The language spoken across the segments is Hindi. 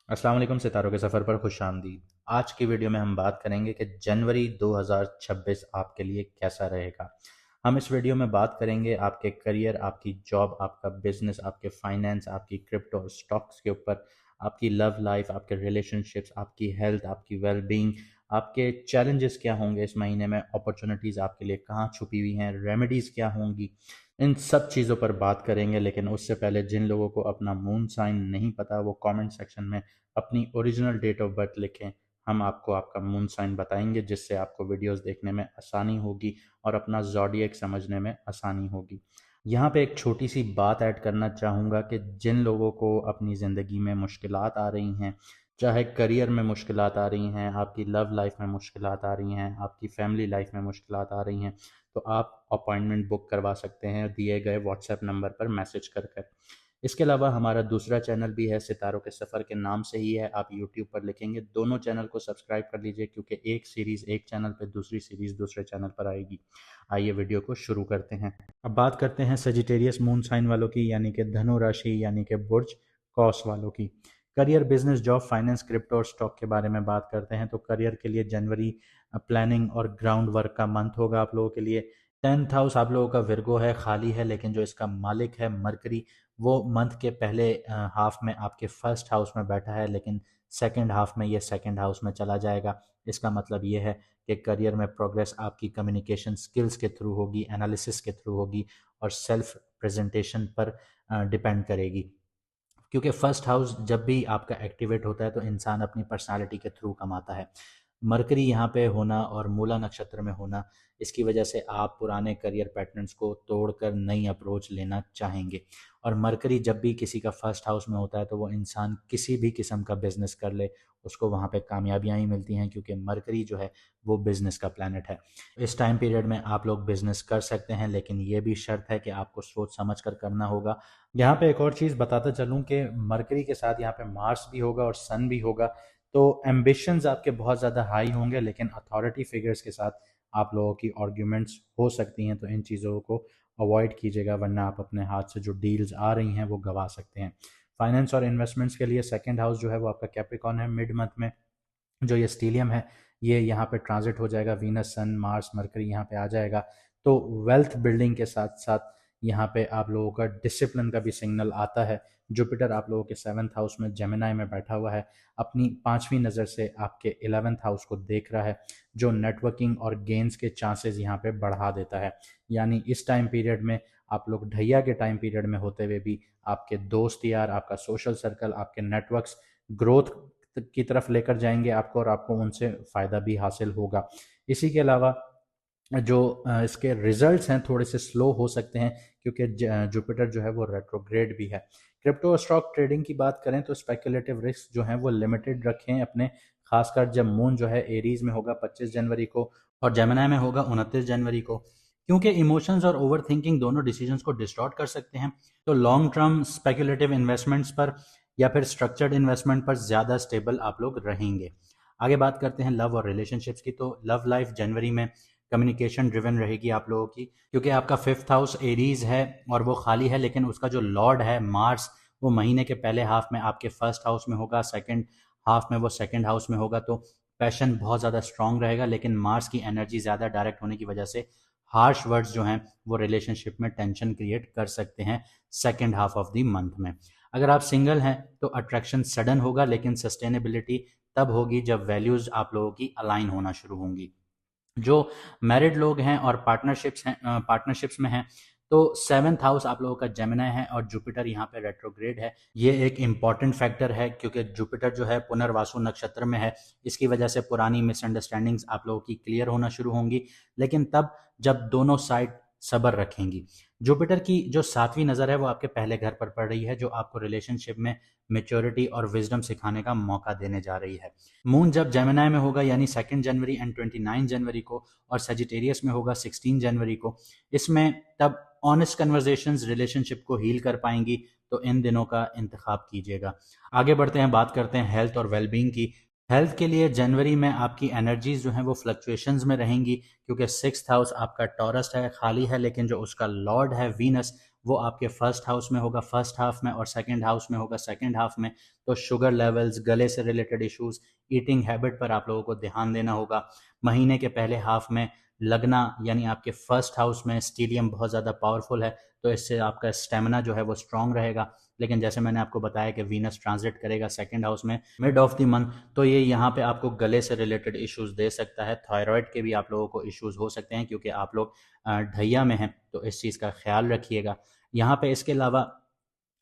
अस्सलाम वालेकुम सितारों के सफ़र पर खुश आमदीद। आज की वीडियो में हम बात करेंगे कि जनवरी 2026 आपके लिए कैसा रहेगा। हम इस वीडियो में बात करेंगे आपके करियर, आपकी जॉब, आपका बिजनेस, आपके फाइनेंस, आपकी क्रिप्टो और स्टॉक्स के ऊपर, आपकी लव लाइफ, आपके रिलेशनशिप्स, आपकी हेल्थ, आपकी वेलबींग, आपके चैलेंजेस क्या होंगे इस महीने में, अपॉर्चुनिटीज़ आपके लिए कहाँ छुपी हुई हैं, रेमेडीज़ क्या होंगी, इन सब चीज़ों पर बात करेंगे। लेकिन उससे पहले जिन लोगों को अपना मून साइन नहीं पता वो कमेंट सेक्शन में अपनी ओरिजिनल डेट ऑफ बर्थ लिखें। हम आपको आपका मून साइन बताएंगे जिससे आपको वीडियोस देखने में आसानी होगी और अपना ज़ोडिएक समझने में आसानी होगी। यहाँ पे एक छोटी सी बात ऐड करना चाहूँगा कि जिन लोगों को अपनी ज़िंदगी में मुश्किलात आ रही हैं, चाहे करियर में मुश्किलात आ रही हैं, आपकी लव लाइफ में मुश्किलात आ रही हैं, आपकी फैमिली लाइफ में मुश्किलात आ रही हैं, तो आप अपॉइंटमेंट बुक करवा सकते हैं दिए गए व्हाट्सएप नंबर पर मैसेज कर कर। इसके अलावा हमारा दूसरा चैनल भी है, सितारों के सफ़र के नाम से ही है। आप यूट्यूब पर लिखेंगे, दोनों चैनल को सब्सक्राइब कर लीजिए क्योंकि एक सीरीज़ एक चैनल पे, दूसरी सीरीज़ दूसरे चैनल पर आएगी। आइए वीडियो को शुरू करते हैं। अब बात करते हैं सजिटेरियस मून साइन वालों की, यानी कि धनु राशि, यानी कि बुर्ज कौस वालों की। Career, business, job, finance, crypto और स्टॉक के बारे में बात करते हैं तो करियर के लिए जनवरी प्लानिंग और ग्राउंड वर्क का मंथ होगा आप लोगों के लिए। 10th हाउस आप लोगों का विर्गो है, खाली है, लेकिन जो इसका मालिक है मरकरी, वो मंथ के पहले हाफ में आपके फर्स्ट हाउस में बैठा है, लेकिन सेकंड हाफ में ये सेकंड हाउस में चला जाएगा। इसका मतलब ये है कि करियर में प्रोग्रेस आपकी कम्युनिकेशन स्किल्स के थ्रू होगी, एनालिसिस के थ्रू होगी और सेल्फ प्रेजेंटेशन पर डिपेंड करेगी। क्योंकि फर्स्ट हाउस जब भी आपका एक्टिवेट होता है तो इंसान अपनी पर्सनालिटी के थ्रू कमाता है। मरकरी यहाँ पे होना और मूला नक्षत्र में होना, इसकी वजह से आप पुराने करियर पैटर्न्स को तोड़कर नई अप्रोच लेना चाहेंगे। और मरकरी जब भी किसी का फर्स्ट हाउस में होता है तो वो इंसान किसी भी किस्म का बिजनेस कर ले, उसको वहाँ पे कामयाबियाँ ही मिलती हैं, क्योंकि मरकरी जो है वो बिजनेस का प्लैनेट है। इस टाइम पीरियड में आप लोग बिजनेस कर सकते हैं, लेकिन ये भी शर्त है कि आपको सोच समझ कर करना होगा। यहाँ पे एक और चीज़ बताता चलूँ कि मरकरी के साथ यहाँ पे मार्स भी होगा और सन भी होगा, तो एम्बिशंस आपके बहुत ज़्यादा हाई होंगे, लेकिन अथॉरिटी फिगर्स के साथ आप लोगों की आर्ग्यूमेंट्स हो सकती हैं, तो इन चीज़ों को अवॉइड कीजिएगा, वरना आप अपने हाथ से जो डील्स आ रही हैं वो गंवा सकते हैं। फाइनेंस और इन्वेस्टमेंट्स के लिए सेकंड हाउस जो है वो आपका कैप्रिकॉन है। मिड मंथ में जो ये स्टीलियम है ये यहाँ पे ट्रांजिट हो जाएगा, वीनस, सन, मार्स, मरकरी यहाँ पे आ जाएगा। तो वेल्थ बिल्डिंग के साथ साथ यहाँ पे आप लोगों का डिसिप्लिन का भी सिग्नल आता है। जुपिटर आप लोगों के 7th हाउस में जेमिनाई में बैठा हुआ है, अपनी 5वीं नज़र से आपके 11th हाउस को देख रहा है, जो नेटवर्किंग और गेंस के चांसेस यहाँ पे बढ़ा देता है। यानी इस टाइम पीरियड में आप लोग ढैया के टाइम पीरियड में होते हुए भी आपके दोस्त यार, आपका सोशल सर्कल, आपके नेटवर्क्स ग्रोथ की तरफ लेकर जाएंगे आपको, और आपको उनसे फ़ायदा भी हासिल होगा। इसी के अलावा जो इसके रिजल्ट्स हैं थोड़े से स्लो हो सकते हैं, क्योंकि जुपिटर जो है वो रेट्रोग्रेड भी है। क्रिप्टो स्टॉक ट्रेडिंग की बात करें तो स्पेकुलेटिव रिस्क जो हैं वो लिमिटेड रखें अपने, खासकर जब मून जो है एरीज में होगा 25 जनवरी को और जेमिनी में होगा 29 जनवरी को, क्योंकि इमोशंस और ओवर थिंकिंग दोनों डिसीजंस को डिस्टॉर्ट कर सकते हैं। तो लॉन्ग टर्म स्पेकुलेटिव इन्वेस्टमेंट्स पर या फिर स्ट्रक्चर्ड इन्वेस्टमेंट पर ज़्यादा स्टेबल आप लोग रहेंगे। आगे बात करते हैं लव और रिलेशनशिप्स की, तो लव लाइफ जनवरी में कम्युनिकेशन ड्रिवन रहेगी आप लोगों की, क्योंकि आपका 5th हाउस एरीज है और वो खाली है, लेकिन उसका जो लॉर्ड है मार्स वो महीने के पहले हाफ में आपके फर्स्ट हाउस में होगा, सेकंड हाफ में वो सेकंड हाउस में होगा। तो पैशन बहुत ज़्यादा स्ट्रांग रहेगा, लेकिन मार्स की एनर्जी ज़्यादा डायरेक्ट होने की वजह से हार्श वर्ड्स जो हैं वो रिलेशनशिप में टेंशन क्रिएट कर सकते हैं second half of the month में। अगर आप सिंगल हैं तो अट्रैक्शन सडन होगा, लेकिन सस्टेनेबिलिटी तब होगी जब वैल्यूज आप लोगों की अलाइन होना शुरू होंगी। जो मैरिड लोग हैं और पार्टनरशिप्स में हैं, तो 7th हाउस आप लोगों का जेमिनी है और जुपिटर यहाँ पे रेट्रोग्रेड है। ये एक इम्पॉर्टेंट फैक्टर है, क्योंकि जुपिटर जो है पुनर्वासु नक्षत्र में है। इसकी वजह से पुरानी मिसअंडरस्टैंडिंग्स आप लोगों की क्लियर होना शुरू होंगी, लेकिन तब जब दोनों साइड सब्र रखेंगी। जुपिटर की जो 7वीं नज़र है वो आपके पहले घर पर पड़ रही है, जो आपको रिलेशनशिप में मेच्योरिटी और विजडम सिखाने का मौका देने जा रही है। मून जब जेमिनी में होगा यानी 2 जनवरी एंड 29 जनवरी को, और सजिटेरियस में होगा 16 जनवरी को, इसमें तब ऑनेस्ट कन्वर्जेशंस रिलेशनशिप को हील कर पाएंगी। तो इन दिनों का इंतखाब कीजिएगा। आगे बढ़ते हैं, बात करते हैं हेल्थ और वेलबींग की। हेल्थ के लिए जनवरी में आपकी एनर्जीज जो हैं वो फ्लक्चुएशंस में रहेंगी, क्योंकि 6th हाउस आपका टॉरस है, खाली है, लेकिन जो उसका लॉर्ड है वीनस वो आपके फर्स्ट हाउस में होगा फर्स्ट हाफ में, और सेकंड हाउस में होगा सेकंड हाफ में। तो शुगर लेवल्स, गले से रिलेटेड इश्यूज, ईटिंग हैबिट पर आप लोगों को ध्यान देना होगा। महीने के पहले हाफ में लगना यानी आपके फर्स्ट हाउस में स्टीलियम बहुत ज़्यादा पावरफुल है, तो इससे आपका स्टेमिना जो है वो स्ट्रांग रहेगा। लेकिन जैसे मैंने आपको बताया कि वीनस ट्रांजिट करेगा सेकंड हाउस में मिड ऑफ द मंथ, तो ये यहाँ पे आपको गले से रिलेटेड इश्यूज दे सकता है। थायराइड के भी आप लोगों को इश्यूज हो सकते हैं, क्योंकि आप लोग ढैया में हैं, तो इस चीज़ का ख्याल रखिएगा यहाँ पे। इसके अलावा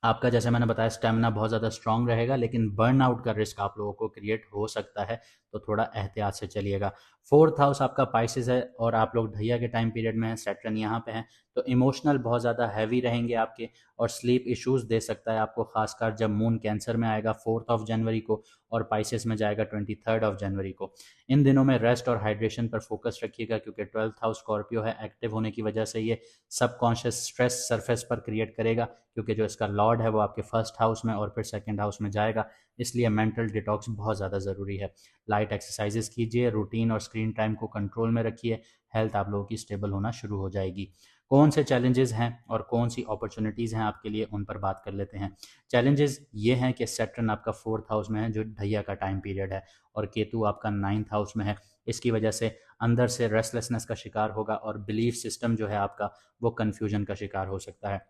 आपका जैसे मैंने बताया स्टेमिना बहुत ज़्यादा स्ट्रांग रहेगा, लेकिन बर्नआउट का रिस्क आप लोगों को क्रिएट हो सकता है, तो थोड़ा एहतियात से चलिएगा। फोर्थ हाउस आपका पाइसेस है, और आप लोग ढैया के टाइम पीरियड में हैं, सैटर्न यहाँ पे हैं, तो इमोशनल बहुत ज़्यादा हैवी रहेंगे आपके, और स्लीप इश्यूज दे सकता है आपको, खासकर जब मून कैंसर में आएगा 4 जनवरी को, और पाइसेस में जाएगा 23 जनवरी को। इन दिनों में रेस्ट और हाइड्रेशन पर फोकस रखिएगा, क्योंकि 12th हाउस स्कॉर्पियो है, एक्टिव होने की वजह से ये सबकॉन्शियस स्ट्रेस सरफेस पर क्रिएट करेगा, क्योंकि जो इसका लॉर्ड है वो आपके फर्स्ट हाउस में और फिर सेकंड हाउस में जाएगा, इसलिए मेंटल डिटॉक्स बहुत ज़्यादा ज़रूरी है। लाइट एक्सरसाइजेस कीजिए, रूटीन और स्क्रीन टाइम को कंट्रोल में रखिए, हेल्थ आप लोगों की स्टेबल होना शुरू हो जाएगी। कौन से चैलेंजेस हैं और कौन सी अपॉर्चुनिटीज़ हैं आपके लिए, उन पर बात कर लेते हैं। चैलेंजेस ये हैं कि सैटर्न आपका फोर्थ हाउस में है, जो ढैया का टाइम पीरियड है, और केतु आपका 9th हाउस में है। इसकी वजह से अंदर से रेस्टलेसनेस का शिकार होगा, और बिलीफ सिस्टम जो है आपका वो कन्फ्यूजन का शिकार हो सकता है।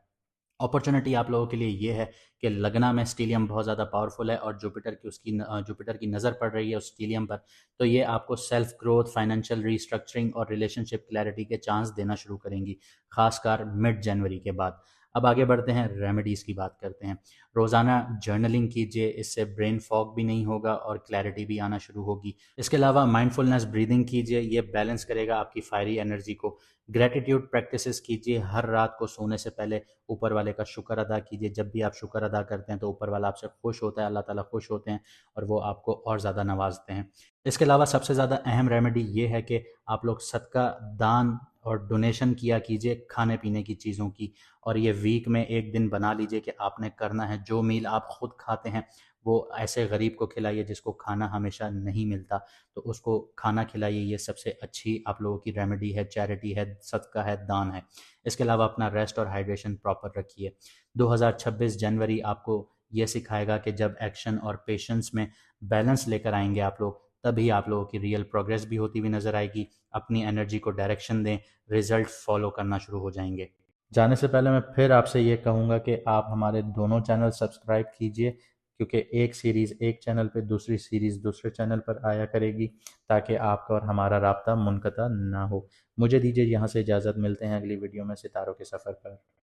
अपॉर्चुनिटी आप लोगों के लिए ये है कि लगना में स्टीलियम बहुत ज़्यादा पावरफुल है, और जुपिटर की नज़र पड़ रही है उस स्टीलियम पर, तो ये आपको सेल्फ ग्रोथ, फाइनेंशियल रीस्ट्रक्चरिंग और रिलेशनशिप क्लैरिटी के चांस देना शुरू करेंगी, खासकर मिड जनवरी के बाद। अब आगे बढ़ते हैं, रेमेडीज़ की बात करते हैं। रोज़ाना जर्नलिंग कीजिए, इससे ब्रेन फॉग भी नहीं होगा और क्लैरिटी भी आना शुरू होगी। इसके अलावा माइंडफुलनेस ब्रीदिंग कीजिए, ये बैलेंस करेगा आपकी फायरी एनर्जी को। ग्रेटिट्यूड प्रैक्टिसेस कीजिए, हर रात को सोने से पहले ऊपर वाले का शुक्र अदा कीजिए। जब भी आप शुक्र अदा करते हैं तो ऊपर वाला आपसे खुश होता है, अल्लाह ताला खुश होते हैं, और वो आपको और ज़्यादा नवाजते हैं। इसके अलावा सबसे ज़्यादा अहम रेमेडी ये है कि आप लोग सदका, दान और डोनेशन किया कीजिए खाने पीने की चीज़ों की, और ये वीक में एक दिन बना लीजिए कि आपने करना है। जो मील आप खुद खाते हैं वो ऐसे गरीब को खिलाइए जिसको खाना हमेशा नहीं मिलता, तो उसको खाना खिलाइए। ये सबसे अच्छी आप लोगों की रेमेडी है, चैरिटी है, सदका है, दान है। इसके अलावा अपना रेस्ट और हाइड्रेशन प्रॉपर रखिए। 2026 जनवरी आपको ये सिखाएगा कि जब एक्शन और पेशेंस में बैलेंस लेकर आएंगे आप लोग, तभी आप लोगों की रियल प्रोग्रेस भी होती हुई नज़र आएगी। अपनी एनर्जी को डायरेक्शन दें, रिजल्ट फॉलो करना शुरू हो जाएंगे। जाने से पहले मैं फिर आपसे ये कहूँगा कि आप हमारे दोनों चैनल सब्सक्राइब कीजिए, क्योंकि एक सीरीज़ एक चैनल पे, दूसरी सीरीज़ दूसरे चैनल पर आया करेगी, ताकि आपका और हमारा राब्ता मुनक़ता ना हो। मुझे दीजिए यहाँ से इजाज़त, मिलते हैं अगली वीडियो में सितारों के सफ़र पर।